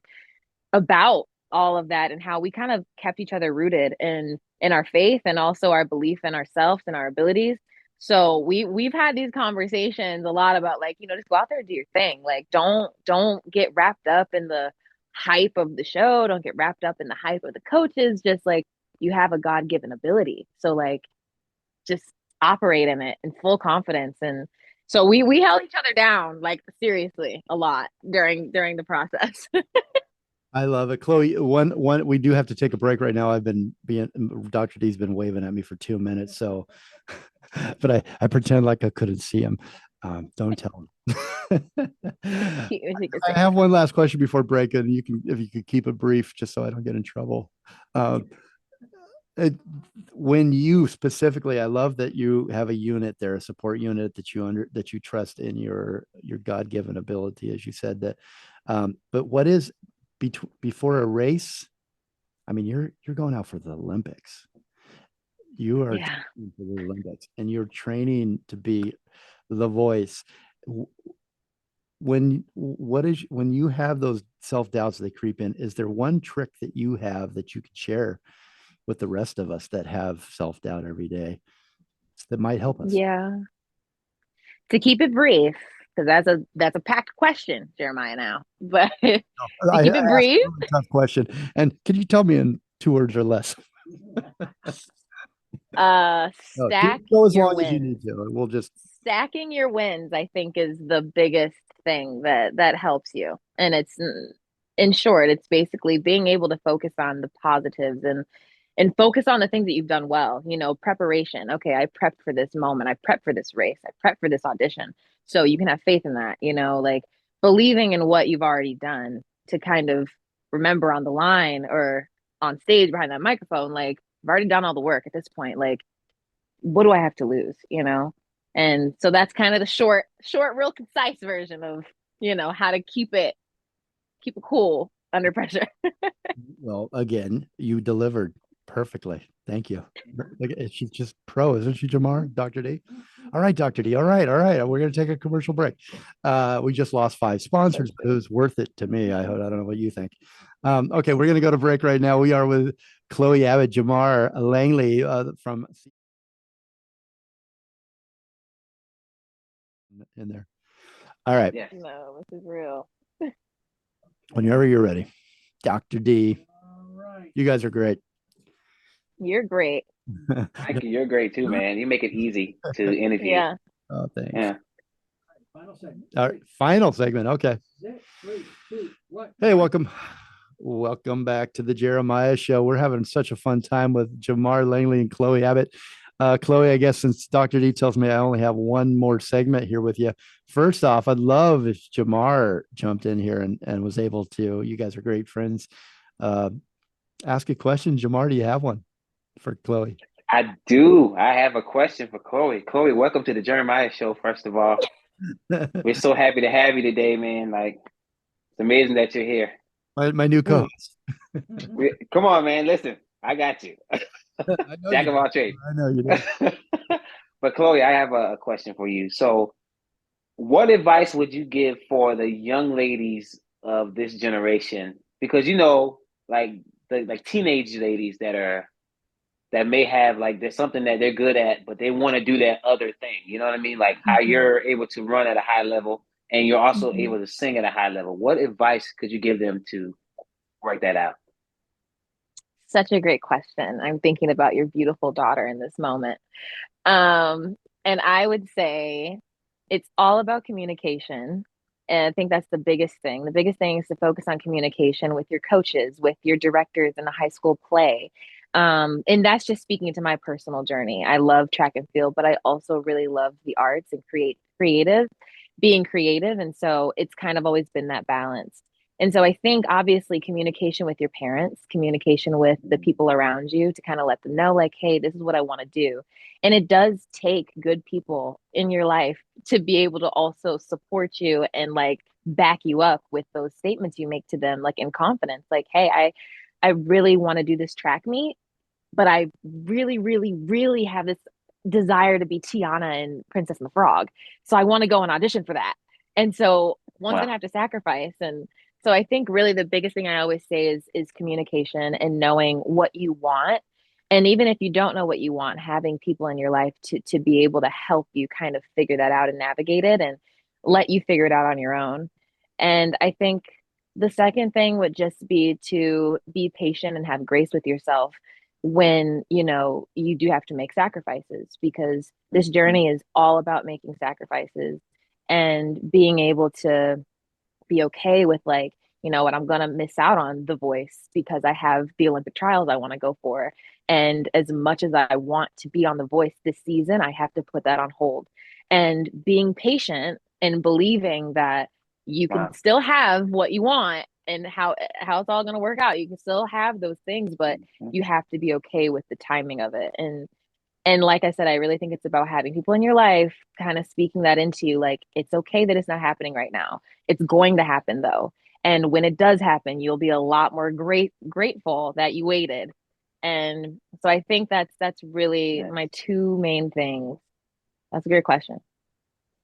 about all of that and how we kind of kept each other rooted in our faith and also our belief in ourselves and our abilities. So we've had these conversations a lot about like, just go out there and do your thing. Like don't get wrapped up in the hype of the show. Don't get wrapped up in the hype of the coaches. Just like you have a God-given ability. So like just operate in it in full confidence. And so we held each other down like seriously a lot during the process. I love it. Chloe, one, we do have to take a break right now. Dr. D's been waving at me for 2 minutes. So, but I pretend like I couldn't see him. Don't tell him. I have one last question before break, and if you could keep it brief, just so I don't get in trouble. When you specifically, I love that you have a unit there, a support unit that you trust in your God-given ability, as you said that. But what is before a race? I mean, you're going out for the Olympics. You are training for the Olympics, and you're training to be the voice. When you have those self-doubts, they creep in. Is there one trick that you have that you could share with the rest of us that have self-doubt every day that might help us? Yeah. To keep it brief, because that's a packed question, Jeremiah, now. But to keep it brief. A tough question. And can you tell me in 2 words or less? Stack go as your long wins. as you need to. We'll just stacking your wins, I think, is the biggest thing that helps you. And it's in short, it's basically being able to focus on the positives and focus on the things that you've done well. Preparation. Okay, I prepped for this moment. I prepped for this race. I prepped for this audition. So you can have faith in that, like believing in what you've already done to kind of remember on the line or on stage behind that microphone, like I've already done all the work at this point. Like, what do I have to lose? And so that's kind of the short, real concise version of, how to keep it cool under pressure. Well, again, you delivered perfectly. Thank you. She's just pro, isn't she, Jamar? Dr. D? All right, Dr. D. All right. We're going to take a commercial break. We just lost 5 sponsors, but it was worth it to me. I don't know what you think. Okay, we're going to go to break right now. We are with Chloe Abbott, Jamar Langley from in there. All right. Yeah. No, this is real. Whenever you're ready. Dr. D. All right. You guys are great. You're great. Thank you. You're great too, man. You make it easy to interview. Yeah. Oh, thanks. Yeah. Final segment. All right, final segment. Okay. 3, 2, 1. Hey, welcome back to the Jeremiah Show. We're having such a fun time with Jamar Langley and Chloe Abbott. Chloe, I guess since Dr. D tells me I only have one more segment here with you. First off, I'd love if Jamar jumped in here and was able to, you guys are great friends, ask a question. Jamar, do you have one for Chloe? I do. I have a question for Chloe. Chloe, welcome to the Jeremiah Show, first of all. We're so happy to have you today, man. Like, it's amazing that you're here. My new co-host. Come on, man. Listen, I got you. Jack of all trades. I know you do. But Chloe, I have a question for you. So, what advice would you give for the young ladies of this generation? Because like the teenage ladies that may have like there's something that they're good at, but they want to do that other thing. You know what I mean? Like how you're able to run at a high level and you're also able to sing at a high level. What advice could you give them to work that out? Such a great question. I'm thinking about your beautiful daughter in this moment. And I would say it's all about communication. And I think that's the biggest thing. The biggest thing is to focus on communication with your coaches, with your directors in the high school play. And that's just speaking to my personal journey. I love track and field, but I also really love the arts and being creative. And so it's kind of always been that balance. And so I think obviously communication with your parents, communication with the people around you to kind of let them know, like, hey, this is what I want to do. And it does take good people in your life to be able to also support you and like back you up with those statements you make to them, like in confidence, like, hey, I really want to do this track meet, but I really, really, really have this desire to be Tiana and Princess and the Frog. So I want to go and audition for that. And so one's gonna have to sacrifice. And so I think really the biggest thing I always say is communication and knowing what you want. And even if you don't know what you want, having people in your life to be able to help you kind of figure that out and navigate it and let you figure it out on your own. And I think the second thing would just be to be patient and have grace with yourself when you do have to make sacrifices, because this journey is all about making sacrifices and being able to be okay with, like, you know what, I'm gonna miss out on The Voice because I have the Olympic trials I want to go for, and as much as I want to be on The Voice this season, I have to put that on hold. And being patient and believing that you can still have what you want, and how it's all going to work out. You can still have those things, but you have to be okay with the timing of it. And like I said, I really think it's about having people in your life kind of speaking that into you, like, it's okay that it's not happening right now. It's going to happen though. And when it does happen, you'll be a lot more grateful that you waited. And so I think that's really my two main things. That's a good question.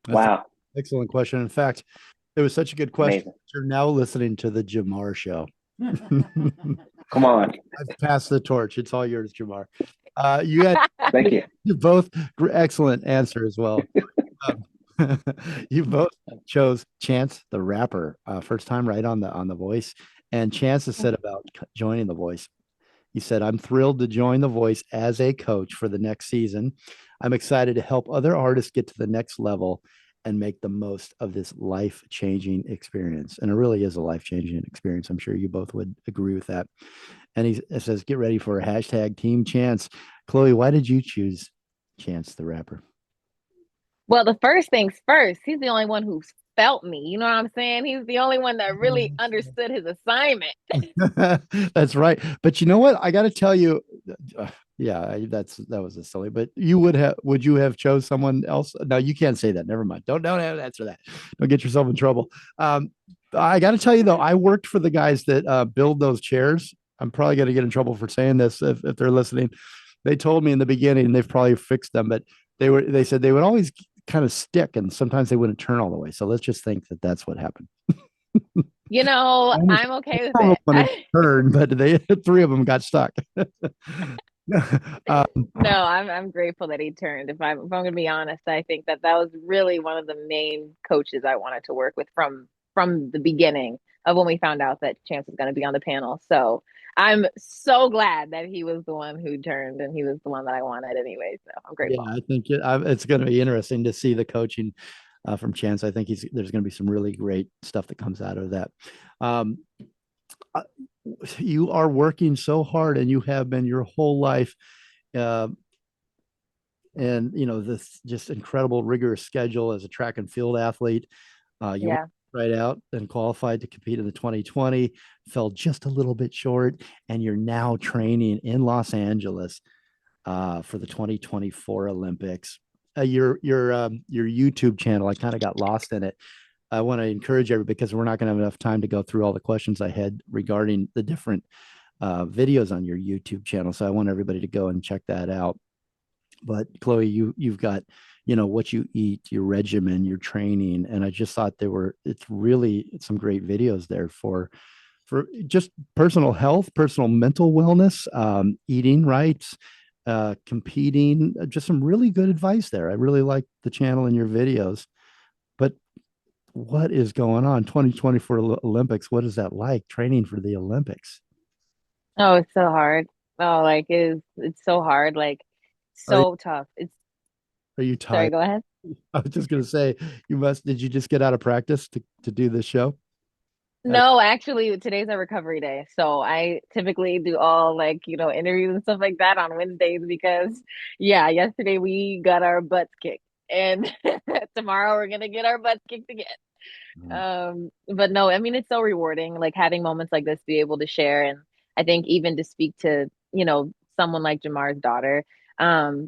Wow. Excellent question. In fact, it was such a good question. Amazing. You're now listening to the Jamar Show. Come on. I've passed the torch. It's all yours, Jamar. You had Thank you. both excellent answer as well. You both chose Chance the Rapper, first time right on the Voice. And Chance has said about joining the Voice. He said, I'm thrilled to join the Voice as a coach for the next season. I'm excited to help other artists get to the next level and make the most of this life-changing experience. And it really is a life-changing experience. I'm sure you both would agree with that. And he says, get ready for a hashtag Team Chance. Chloe, why did you choose Chance the Rapper? Well, the first things first, he's the only one who felt me. You know what I'm saying? He's the only one that really understood his assignment. That's right. But you know what? I got to tell you, that was a silly, but would you have chose someone else? No, you can't say that. Never mind. Don't answer that. Don't get yourself in trouble. I got to tell you though, I worked for the guys that build those chairs. I'm probably going to get in trouble for saying this if they're listening. They told me in the beginning, and they've probably fixed them, but they said they would always kind of stick, and sometimes they wouldn't turn all the way. So let's just think that that's what happened. I'm okay with it. Turn, but three of them got stuck. No, I'm grateful that he turned. If I'm going to be honest, I think that was really one of the main coaches I wanted to work with from the beginning of when we found out that Chance was going to be on the panel. So I'm so glad that he was the one who turned, and he was the one that I wanted anyway. So I'm grateful. Yeah, I think it's going to be interesting to see the coaching from Chance. I think there's going to be some really great stuff that comes out of that. You are working so hard, and you have been your whole life. And this just incredible rigorous schedule as a track and field athlete. You right out and qualified to compete in the 2020, fell just a little bit short, and you're now training in Los Angeles for the 2024 Olympics. Your YouTube channel, I kind of got lost in it. I want to encourage everybody, because we're not going to have enough time to go through all the questions I had regarding the different videos on your YouTube channel. So I want everybody to go and check that out. But Chloe, you've got, what you eat, your regimen, your training. And I just thought it's really some great videos there for just personal health, personal mental wellness, eating right, competing, just some really good advice there. I really like the channel and your videos. But what is going on? 2024 Olympics, what is that like, training for the Olympics? Oh, it's so hard. Oh, like it's so hard, like so tough. Are you tired? Sorry, go ahead. I was just going to say, did you just get out of practice to do this show? No, actually, today's a recovery day. So I typically do all like, interviews and stuff like that on Wednesdays because, yeah, yesterday we got our butts kicked. And tomorrow we're gonna get our butts kicked again. But no, I mean, it's so rewarding, like having moments like this, be able to share. And I think even to speak to, someone like Jamar's daughter,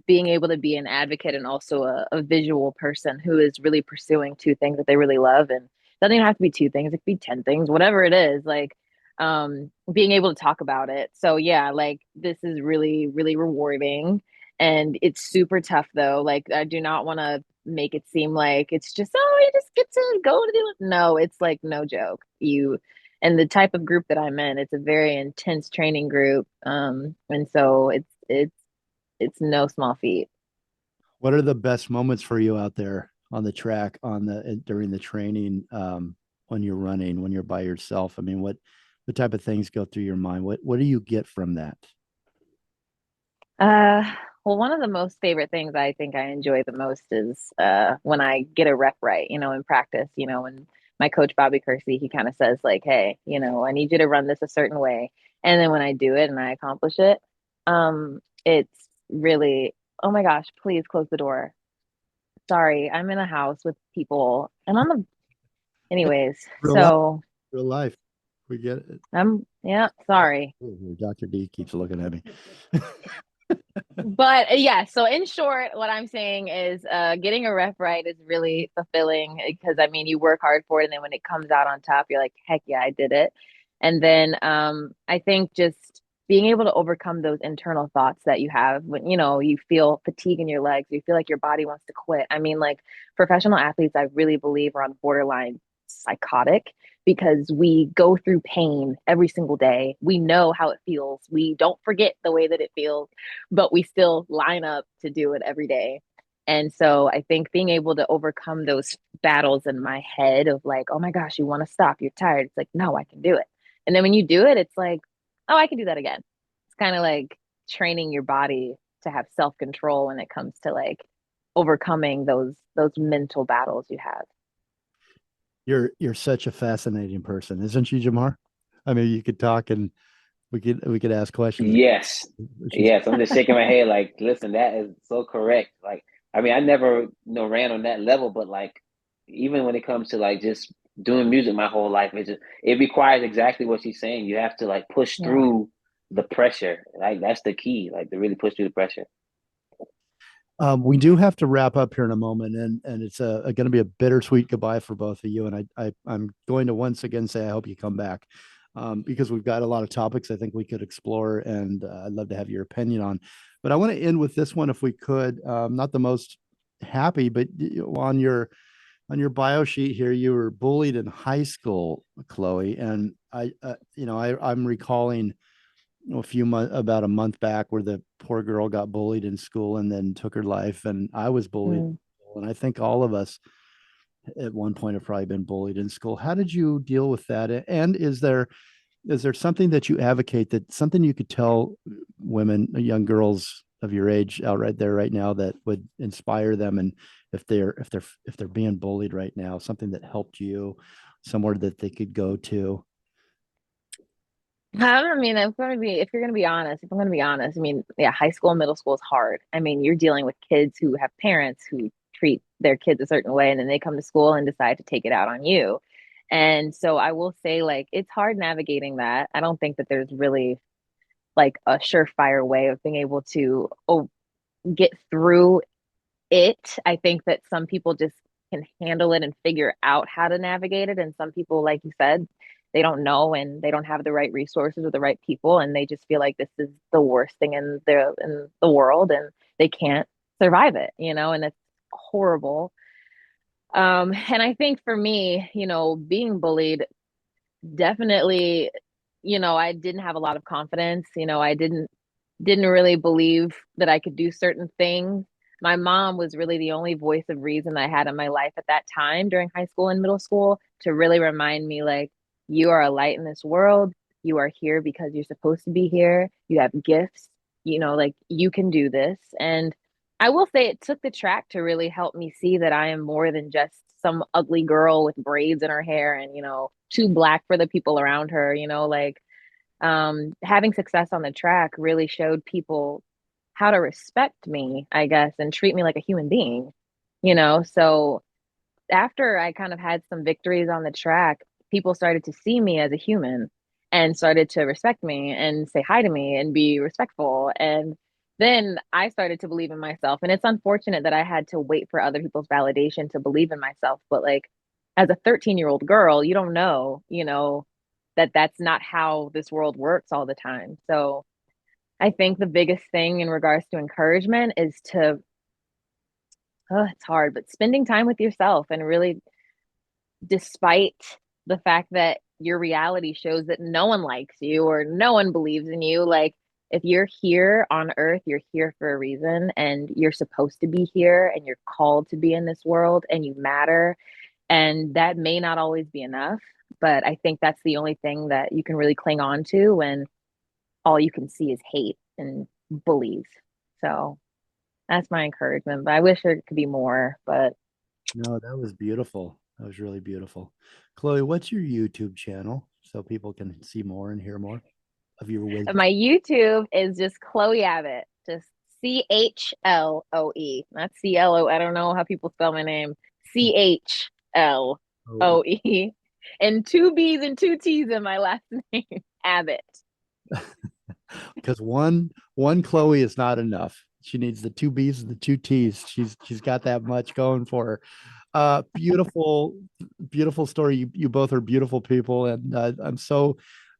being able to be an advocate and also a visual person who is really pursuing two things that they really love. And it doesn't even have to be two things, it could be 10 things, whatever it is, like being able to talk about it. So yeah, like this is really, really rewarding. And it's super tough though. Like I do not want to make it seem like it's just, oh, you just get to go to the, no, it's like no joke. And the type of group that I'm in, it's a very intense training group. And so it's no small feat. What are the best moments for you out there on the track during the training, when you're running, when you're by yourself? I mean, what type of things go through your mind? What do you get from that? Well, one of the most favorite things I think I enjoy the most is when I get a rep right, in practice, and my coach Bobby Kersey, he kind of says like, hey, I need you to run this a certain way. And then when I do it and I accomplish it, it's really, oh my gosh, please close the door. Sorry, I'm in a house with people and anyways, Real life. We get it. Yeah, sorry. Dr. D keeps looking at me. But yeah, so in short, what I'm saying is getting a rep right is really fulfilling because I mean you work hard for it and then when it comes out on top, you're like, heck yeah, I did it. And then I think just being able to overcome those internal thoughts that you have when you feel fatigue in your legs, you feel like your body wants to quit. I mean, like professional athletes, I really believe are on borderline psychotic because we go through pain every single day. We know how it feels. We don't forget the way that it feels, but we still line up to do it every day. And so I think being able to overcome those battles in my head of like, oh my gosh, you want to stop, you're tired. It's like, no, I can do it. And then when you do it, it's like, oh, I can do that again. It's kind of like training your body to have self-control when it comes to like overcoming those mental battles you have. You're such a fascinating person, isn't she, Jamar? I mean, you could talk and we could ask questions. Yes. Yes. I'm just shaking my head like, listen, that is so correct. Like, I mean, I never, ran on that level, but like, even when it comes to like just doing music my whole life, it requires exactly what she's saying. You have to like push through the pressure. Like that's the key, like to really push through the pressure. We do have to wrap up here in a moment, and it's going to be a bittersweet goodbye for both of you. And I'm going to once again say I hope you come back because we've got a lot of topics I think we could explore, and I'd love to have your opinion on. But I want to end with this one if we could. Not the most happy, but on your bio sheet here, you were bullied in high school, Chloe, and I'm recalling about a month back where the poor girl got bullied in school and then took her life, and I was bullied. And I think all of us at one point have probably been bullied in school. How did you deal with that? And is there something that you advocate, that something you could tell women, young girls of your age out right there right now, that would inspire them? And if they're being bullied right now, something that helped you, somewhere that they could go to? I mean, if I'm going to be honest, I mean, yeah, high school and middle school is hard. I mean, you're dealing with kids who have parents who treat their kids a certain way, and then they come to school and decide to take it out on you. And so I will say, like, it's hard navigating that. I don't think that there's really like a surefire way of being able to get through it. I think that some people just can handle it and figure out how to navigate it. And some people, like you said, they don't know and they don't have the right resources or the right people. And they just feel like this is the worst thing in the world and they can't survive it, and it's horrible. And I think for me, being bullied definitely, I didn't have a lot of confidence. I didn't really believe that I could do certain things. My mom was really the only voice of reason I had in my life at that time during high school and middle school to really remind me, like, you are a light in this world. You are here because you're supposed to be here. You have gifts, like you can do this. And I will say it took the track to really help me see that I am more than just some ugly girl with braids in her hair and, too black for the people around her, like having success on the track really showed people how to respect me, I guess, and treat me like a human being, So after I kind of had some victories on the track, people started to see me as a human and started to respect me and say hi to me and be respectful. And then I started to believe in myself. And it's unfortunate that I had to wait for other people's validation to believe in myself. But like as a 13-year-old girl, you don't know, that that's not how this world works all the time. So I think the biggest thing in regards to encouragement is to, oh, it's hard, but spending time with yourself and really, despite the fact that your reality shows that no one likes you or no one believes in you, like if you're here on earth, you're here for a reason and you're supposed to be here and you're called to be in this world and you matter. And that may not always be enough, but I think that's the only thing that you can really cling on to when all you can see is hate and bullies. So that's my encouragement, but I wish there could be more, but No, that was beautiful. That was really beautiful. Chloe, what's your YouTube channel so people can see more and hear more of your wisdom? my YouTube is just Chloe Abbott, just CHLOE, not CLO. I don't know how people spell my name. CHLOE, and two B's and two T's in my last name, Abbott. Because one Chloe is not enough. She needs the two B's and the two T's. She's got that much going for her. Beautiful story. You both are beautiful people, and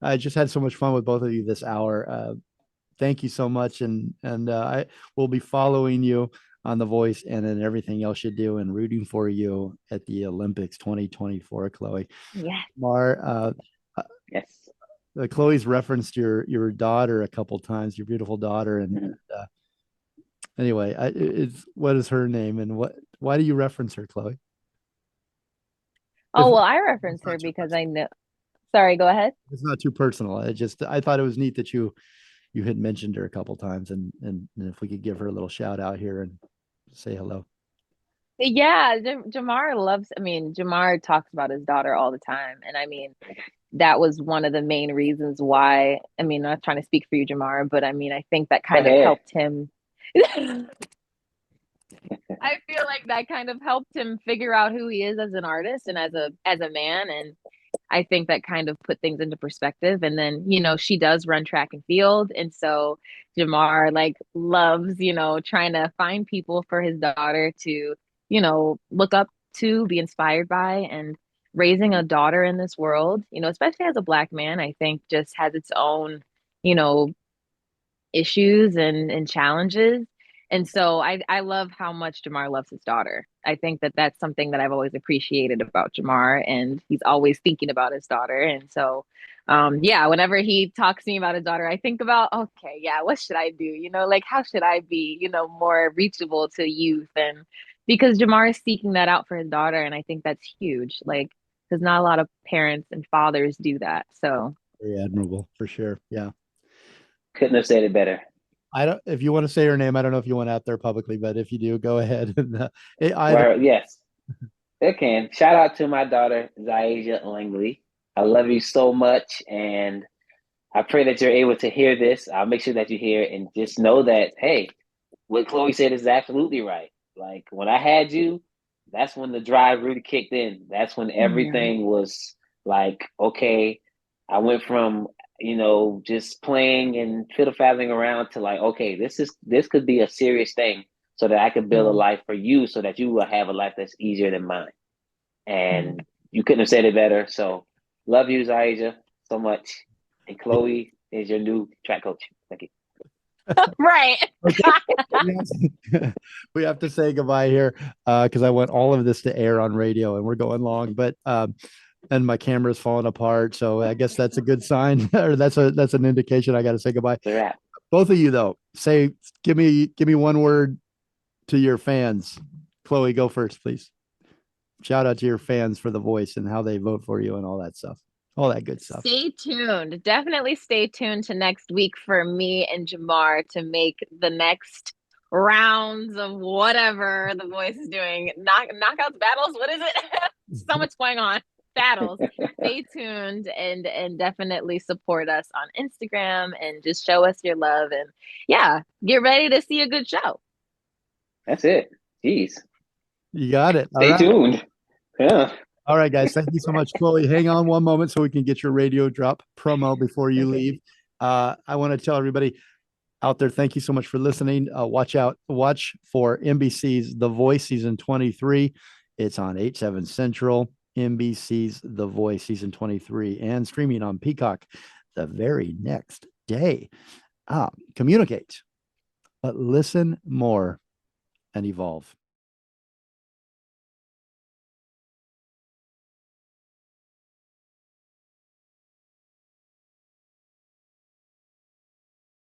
I just had so much fun with both of you this hour. Thank you so much, and I will be following you on The Voice and in everything else you do, and rooting for you at the Olympics 2024, Chloe. Yeah. Mar, Yes. Chloe's referenced your daughter a couple times, your beautiful daughter, and anyway, what is her name, and why do you reference her, Chloe? Oh, well, I reference her because I know. Sorry, go ahead. It's not too personal. I thought it was neat that you had mentioned her a couple times, and if we could give her a little shout out here and say hello. Yeah, Jamar talks about his daughter all the time. And I mean, that was one of the main reasons why, I'm not trying to speak for you, Jamar, but I think that kind of helped him. I feel like that kind of helped him figure out who he is as an artist and as a man. And I think that kind of put things into perspective. And then, she does run track and field. And so Jamar loves, trying to find people for his daughter to, look up to, be inspired by. And raising a daughter in this world, especially as a Black man, I think just has its own, issues and challenges. And so I love how much Jamar loves his daughter. I think that that's something that I've always appreciated about Jamar, and he's always thinking about his daughter. And so, yeah, whenever he talks to me about his daughter, I think about, okay, yeah, what should I do? How should I be, more reachable to youth? And because Jamar is seeking that out for his daughter, and I think that's huge. Because not a lot of parents and fathers do that. So very admirable for sure. Yeah. Couldn't have said it better. If you want to say her name, I don't know if you want out there publicly, but if you do, go ahead. Yes, it can. Shout out to my daughter, Jamar Langley. I love you so much, and I pray that you're able to hear this. I'll make sure that you hear it, and just know that, hey, what Chloe said is absolutely right. Like when I had you, that's when the drive really kicked in. That's when everything was like, okay, I went from just playing and fiddle-faddling around to like, okay, this could be a serious thing, so that I could build a life for you, so that you will have a life that's easier than mine. And you couldn't have said it better. So love you, Zaija, so much. And Chloe is your new track coach. Thank you. right. We have to say goodbye here because I want all of this to air on radio, and we're going long, but and my camera's falling apart, so I guess that's a good sign, or that's an indication I got to say goodbye. Both of you, though, give me one word to your fans. Chloe, go first, please. Shout out to your fans for The Voice and how they vote for you and all that stuff, all that good stuff. Stay tuned. Definitely stay tuned to next week for me and Jamar to make the next rounds of whatever The Voice is doing. Knockouts, battles. What is it? So much going on. Battles. Stay tuned and definitely support us on Instagram and just show us your love. And yeah, get ready to see a good show. That's it. Jeez. You got it. Stay tuned. Yeah. All right, guys. Thank you so much, Chloe. Hang on one moment so we can get your radio drop promo before you leave. I want to tell everybody out there, thank you so much for listening. Watch for NBC's The Voice season 23. It's on 8/7 Central. NBC's The Voice season 23 and streaming on Peacock the very next day. Communicate, but listen more and evolve.